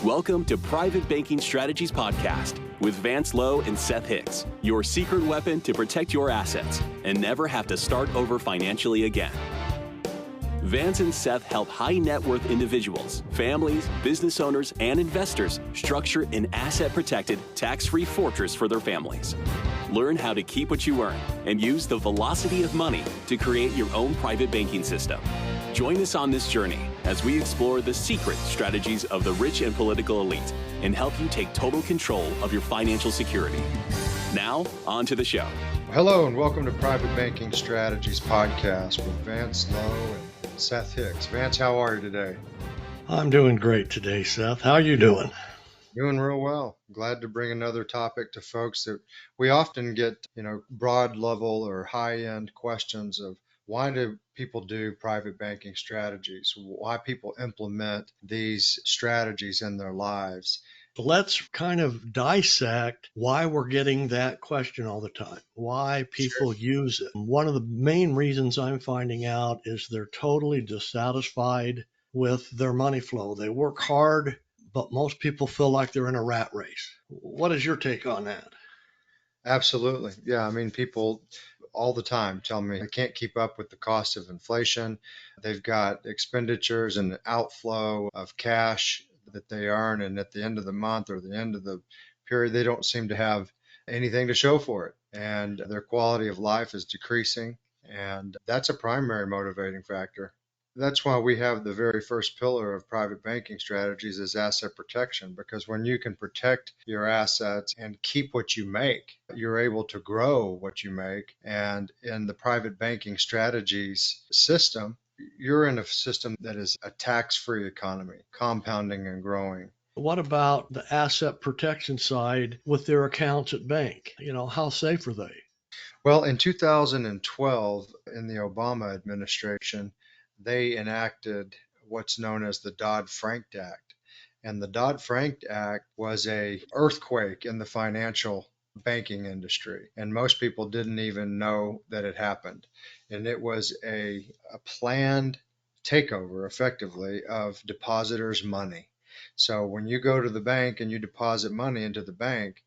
Welcome to Private Banking Strategies Podcast with Vance, Lowe, and Seth Hicks, your secret weapon to protect your assets and never have to start over financially again. Vance and Seth help high net worth individuals, families, business owners, and investors structure an asset-protected, tax-free fortress for their families. Learn how to keep what you earn and use the velocity of money to create your own private banking system. Join us on this journey as we explore the secret strategies of the rich and political elite and help you take total control of your financial security. Now, on to the show. Hello and welcome to Private Banking Strategies Podcast with Vance, Lowe, and Seth Hicks. Vance, how are you today? I'm doing great today, Seth. How are you doing? Doing real well. Glad to bring another topic to folks that we often get, broad level or high-end questions of why do people do private banking strategies? Why people implement these strategies in their lives? Let's kind of dissect why we're getting that question all the time, why people use it. One of the main reasons I'm finding out is they're totally dissatisfied with their money flow. They work hard, but most people feel like they're in a rat race. What is your take on that? Absolutely. Yeah, people all the time tell me they can't keep up with the cost of inflation. They've got expenditures and outflow of cash that they earn, and at the end of the month or the end of the period, they don't seem to have anything to show for it. And their quality of life is decreasing, and that's a primary motivating factor. That's why we have the very first pillar of private banking strategies is asset protection, because when you can protect your assets and keep what you make, you're able to grow what you make. And in the private banking strategies system, you're in a system that is a tax-free economy, compounding and growing. What about the asset protection side with their accounts at bank? How safe are they? Well, in 2012, in the Obama administration, they enacted what's known as the Dodd-Frank Act. And the Dodd-Frank Act was an earthquake in the financial banking industry. And most people didn't even know that it happened. And it was a planned takeover, effectively, of depositors' money. So when you go to the bank and you deposit money into the bank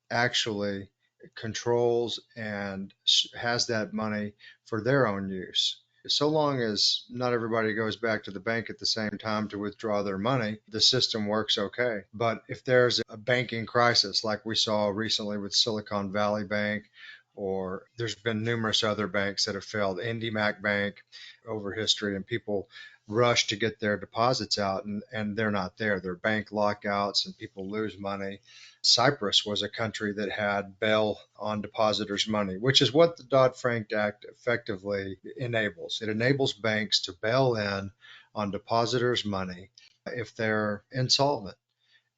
actually controls and has that money for their own use. So long as not everybody goes back to the bank at the same time to withdraw their money, the system works okay. But if there's a banking crisis like we saw recently with Silicon Valley Bank, or there's been numerous other banks that have failed, IndyMac Bank over history, and people rush to get their deposits out and they're not there. There are bank lockouts and people lose money. Cyprus was a country that had bail on depositors' money, which is what the Dodd-Frank Act effectively enables. It enables banks to bail in on depositors' money if they're insolvent.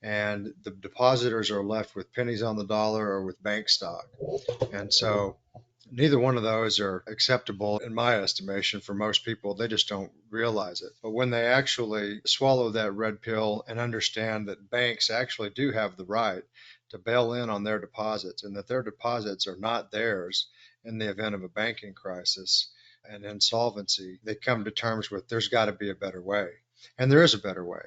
And the depositors are left with pennies on the dollar or with bank stock. And so neither one of those are acceptable in my estimation for most people. They just don't realize it. But when they actually swallow that red pill and understand that banks actually do have the right to bail in on their deposits and that their deposits are not theirs in the event of a banking crisis and insolvency, they come to terms with there's got to be a better way. And there is a better way.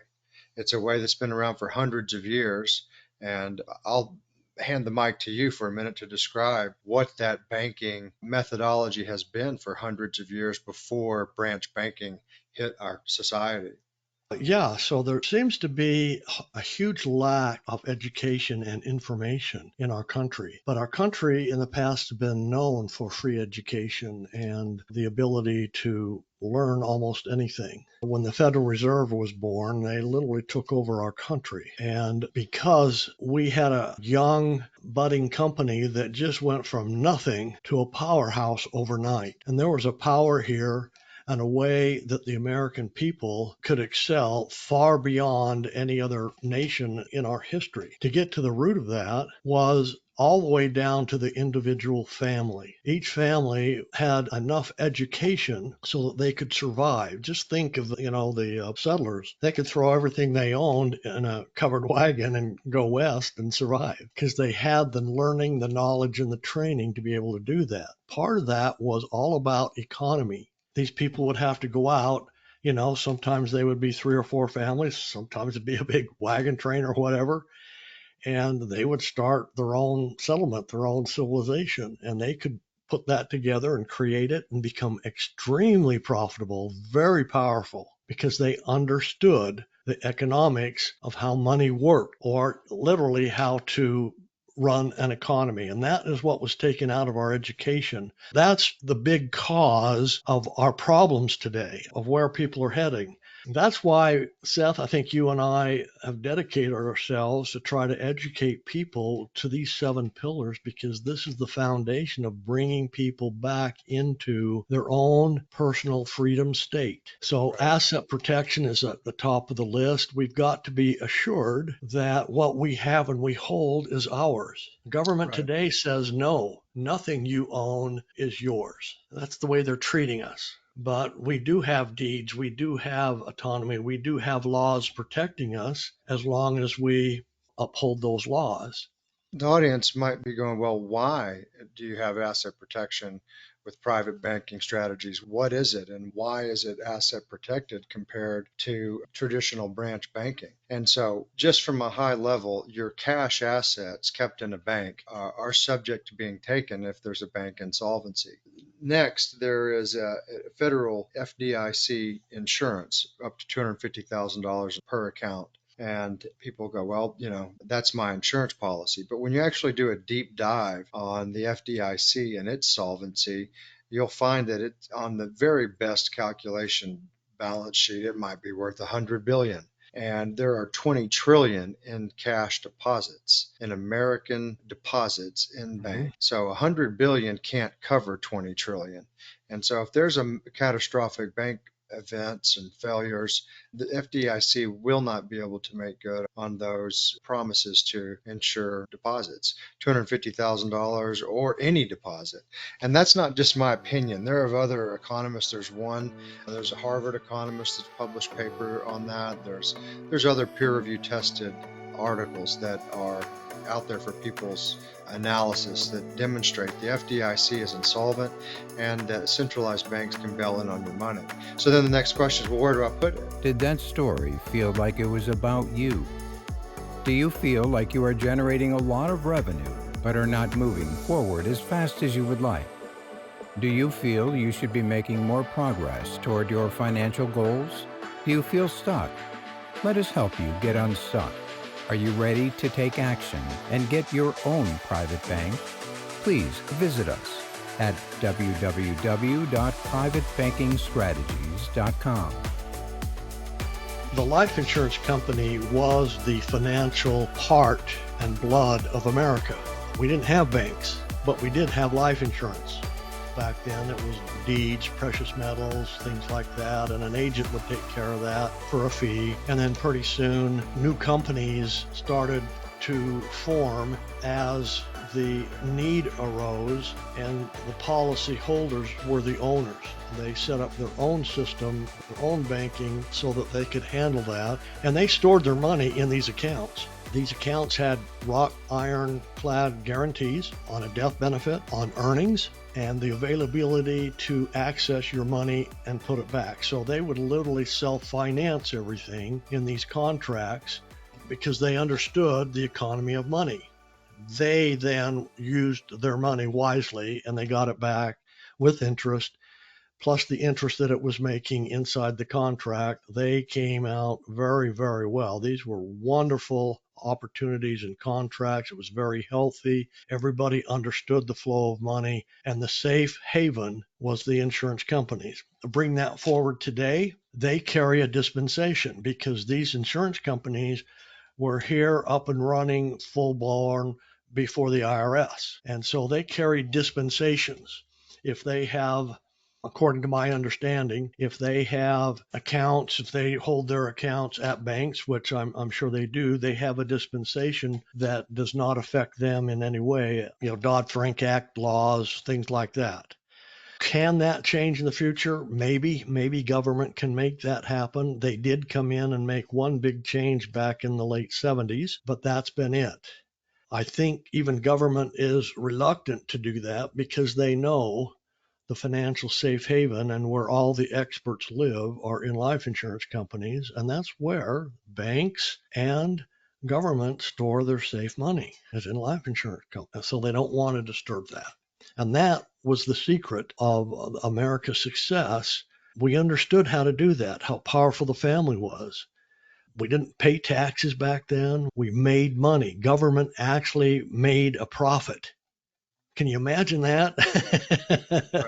It's a way that's been around for hundreds of years. And I'll hand the mic to you for a minute to describe what that banking methodology has been for hundreds of years before branch banking hit our society. Yeah, so there seems to be a huge lack of education and information in our country. But our country in the past has been known for free education and the ability to learn almost anything. When the Federal Reserve was born, they literally took over our country. And because we had a young, budding company that just went from nothing to a powerhouse overnight, and there was a power here and a way that the American people could excel far beyond any other nation in our history. To get to the root of that was all the way down to the individual family. Each family had enough education so that they could survive. Just think of, the settlers. They could throw everything they owned in a covered wagon and go west and survive because they had the learning, the knowledge, and the training to be able to do that. Part of that was all about economy. These people would have to go out Sometimes they would be 3 or 4 families, sometimes it'd be a big wagon train or whatever, and they would start their own settlement, their own civilization, and they could put that together and create it and become extremely profitable, very powerful, because they understood the economics of how money worked, or literally how to run an economy. And that is what was taken out of our education. That's the big cause of our problems today, of where people are heading. That's why, Seth, I think you and I have dedicated ourselves to try to educate people to these 7 pillars, because this is the foundation of bringing people back into their own personal freedom state. So Right. asset protection is at the top of the list. We've got to be assured that what we have and we hold is ours. The government Right. today says, no, nothing you own is yours. That's the way they're treating us. But we do have deeds, we do have autonomy, we do have laws protecting us as long as we uphold those laws. The audience might be going, well, why do you have asset protection with private banking strategies? What is it, and why is it asset protected compared to traditional branch banking? And so, just from a high level, your cash assets kept in a bank are subject to being taken if there's a bank insolvency. Next, there is a federal FDIC insurance up to $250,000 per account. And people go, well, that's my insurance policy. But when you actually do a deep dive on the FDIC and its solvency, you'll find that it's on the very best calculation balance sheet, it might be worth 100 billion. And there are 20 trillion in cash deposits, in American deposits in bank. So 100 billion can't cover 20 trillion. And so if there's a catastrophic bank events and failures, the FDIC will not be able to make good on those promises to insure deposits, $250,000 or any deposit. And that's not just my opinion. There are other economists. There's a Harvard economist that's published paper on that. There's other peer-review tested articles that are out there for people's analysis that demonstrate the FDIC is insolvent and that centralized banks can bail in on your money. So then the next question is, well, where do I put it? Did that story feel like it was about you? Do you feel like you are generating a lot of revenue but are not moving forward as fast as you would like? Do you feel you should be making more progress toward your financial goals? Do you feel stuck? Let us help you get unstuck. Are you ready to take action and get your own private bank? Please visit us at www.privatebankingstrategies.com. The life insurance company was the financial heart and blood of America. We didn't have banks, but we did have life insurance. Back then it was deeds, precious metals, things like that, and an agent would take care of that for a fee. And then pretty soon new companies started to form as the need arose, and the policy holders were the owners. They set up their own system, their own banking, so that they could handle that, and they stored their money in these accounts. These accounts had wrought iron-clad guarantees on a death benefit, on earnings, and the availability to access your money and put it back. So they would literally self-finance everything in these contracts because they understood the economy of money. They then used their money wisely, and they got it back with interest, plus the interest that it was making inside the contract. They came out very, very well. These were wonderful opportunities and contracts. It was very healthy. Everybody understood the flow of money, and the safe haven was the insurance companies. Bring that forward today, they carry a dispensation because these insurance companies were here up and running full blown before the IRS. And so they carry dispensations. If they have, according to my understanding, if they have accounts, if they hold their accounts at banks, which I'm sure they do, they have a dispensation that does not affect them in any way. Dodd-Frank Act laws, things like that. Can that change in the future? Maybe government can make that happen. They did come in and make one big change back in the late 70s, but that's been it. I think even government is reluctant to do that because they know the financial safe haven and where all the experts live are in life insurance companies. And that's where banks and government store their safe money, is in life insurance companies. So they don't want to disturb that. And that was the secret of America's success. We understood how to do that, how powerful the family was. We didn't pay taxes back then. We made money. Government actually made a profit. Can you imagine that?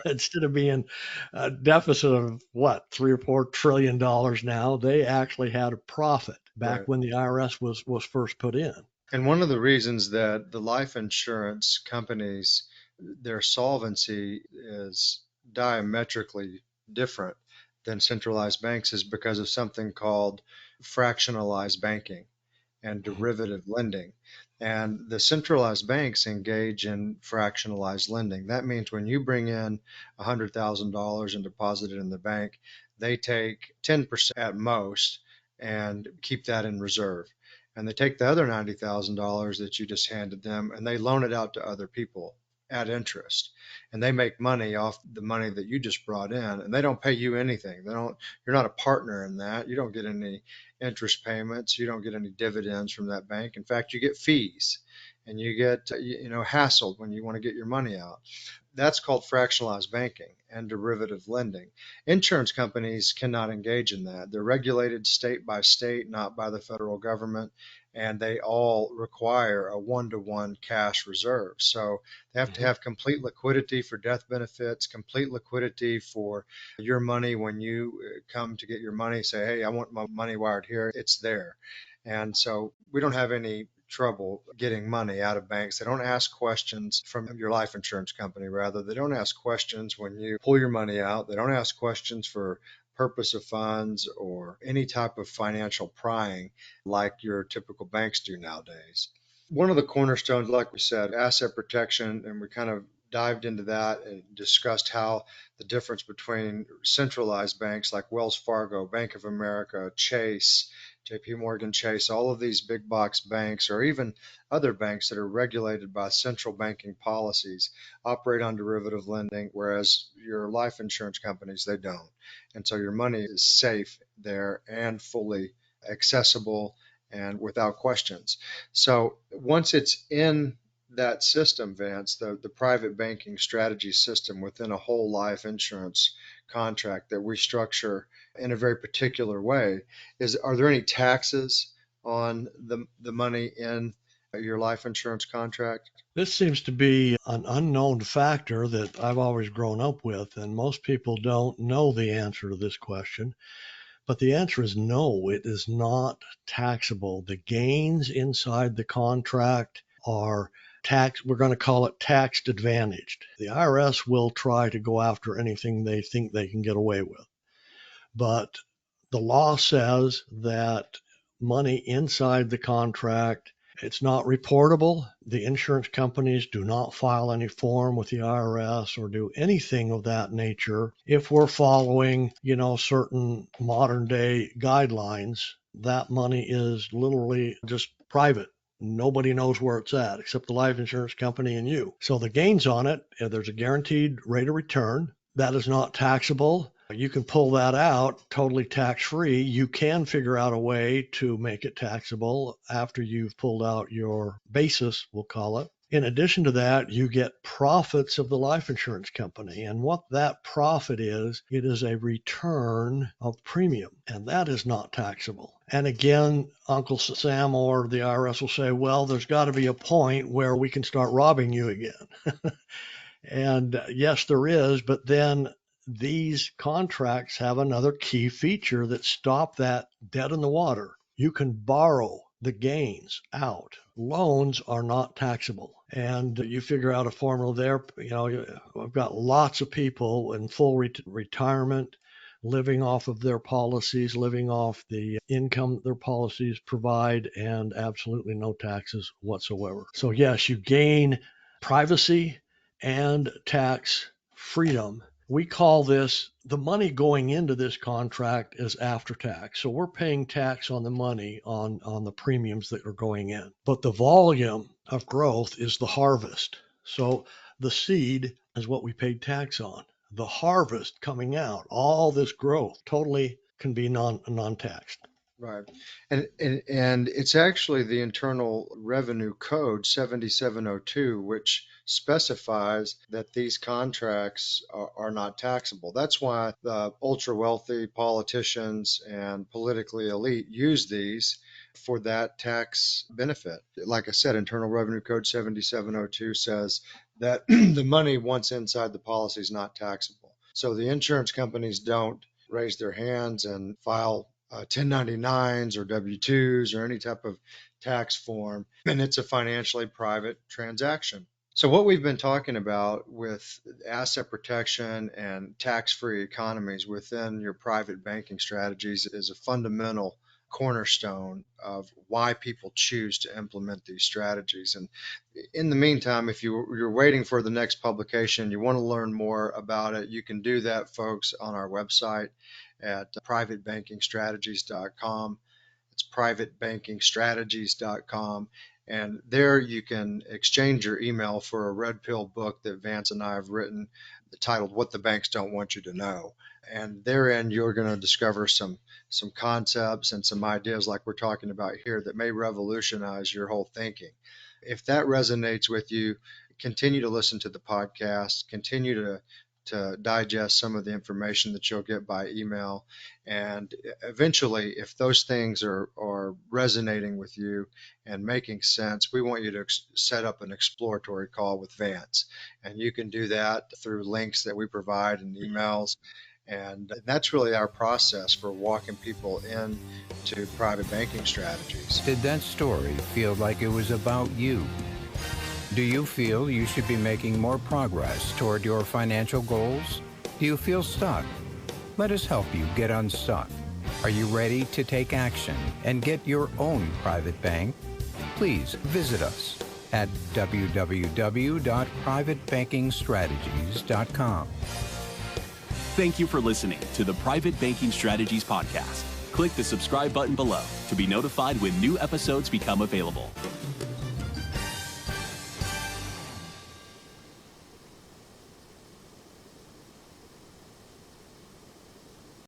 Instead of being a deficit of what, $3 or $4 trillion now, they actually had a profit back Right. when the IRS was first put in. And one of the reasons that the life insurance companies, their solvency is diametrically different than centralized banks is because of something called fractionalized banking and derivative lending. And the centralized banks engage in fractionalized lending. That means when you bring in $100,000 and deposit it in the bank, they take 10% at most and keep that in reserve. And they take the other $90,000 that you just handed them and they loan it out to other people at interest. And they make money off the money that you just brought in, and they don't pay you anything. You're not a partner in that. You don't get any interest payments. You don't get any dividends from that bank. In fact, you get fees and you get, hassled when you want to get your money out. That's called fractionalized banking and derivative lending. Insurance companies cannot engage in that. They're regulated state by state, not by the federal government, and they all require a one-to-one cash reserve. So they have to have complete liquidity for death benefits, complete liquidity for your money when you come to get your money. Say, hey, I want my money wired here. It's there. And so we don't have any trouble getting money out of banks. They don't ask questions from your life insurance company. Rather, they don't ask questions when you pull your money out. They don't ask questions for purpose of funds or any type of financial prying like your typical banks do nowadays. One of the cornerstones, like we said, asset protection, and we kind of dived into that and discussed how the difference between centralized banks like Wells Fargo, Bank of America, Chase, JP Morgan Chase, all of these big box banks, or even other banks that are regulated by central banking policies, operate on derivative lending, whereas your life insurance companies, they don't. And so your money is safe there and fully accessible and without questions. So once it's in that system, Vance, the private banking strategy system within a whole life insurance contract that we structure in a very particular way, are there any taxes on the money in your life insurance contract? This seems to be an unknown factor that I've always grown up with, and most people don't know the answer to this question. But the answer is no, it is not taxable. The gains inside the contract are we're going to call it tax advantaged. The IRS will try to go after anything they think they can get away with. But the law says that money inside the contract, it's not reportable. The insurance companies do not file any form with the IRS or do anything of that nature. If we're following, certain modern day guidelines, that money is literally just private. Nobody knows where it's at except the life insurance company and you. So the gains on it, there's a guaranteed rate of return. That is not taxable. You can pull that out totally tax-free. You can figure out a way to make it taxable after you've pulled out your basis, we'll call it. In addition to that, you get profits of the life insurance company. And what that profit is, it is a return of premium, and that is not taxable. And again, Uncle Sam or the IRS will say, well, there's got to be a point where we can start robbing you again. And yes, there is, but then these contracts have another key feature that stop that dead in the water. You can borrow the gains out. Loans are not taxable. And you figure out a formula there. I've got lots of people in full retirement living off of their policies, living off the income their policies provide, and absolutely no taxes whatsoever. So yes, you gain privacy and tax freedom. We call this, the money going into this contract is after tax. So we're paying tax on the money on the premiums that are going in. But the volume of growth is the harvest. So the seed is what we paid tax on. the harvest coming out, all this growth, totally can be non-taxed. Right. And it's actually the Internal Revenue Code 7702, which specifies that these contracts are not taxable. That's why the ultra wealthy politicians and politically elite use these for that tax benefit. Like I said, Internal Revenue Code 7702 says that the money once inside the policy is not taxable. So the insurance companies don't raise their hands and file 1099s or W-2s or any type of tax form, and it's a financially private transaction. So what we've been talking about with asset protection and tax-free economies within your private banking strategies is a fundamental cornerstone of why people choose to implement these strategies. And in the meantime, if you're waiting for the next publication, you want to learn more about it, you can do that, folks, on our website at privatebankingstrategies.com. It's privatebankingstrategies.com. And there you can exchange your email for a red pill book that Vance and I have written titled What the Banks Don't Want You to Know. And therein you're going to discover some concepts and some ideas like we're talking about here that may revolutionize your whole thinking. If that resonates with you, continue to listen to the podcast, continue to digest some of the information that you'll get by email. And eventually, if those things are resonating with you and making sense, we want you to set up an exploratory call with Vance. And you can do that through links that we provide in emails. And that's really our process for walking people into private banking strategies. Did that story feel like it was about you? Do you feel you should be making more progress toward your financial goals? Do you feel stuck? Let us help you get unstuck. Are you ready to take action and get your own private bank? Please visit us at www.privatebankingstrategies.com. Thank you for listening to the Private Banking Strategies Podcast. Click the subscribe button below to be notified when new episodes become available.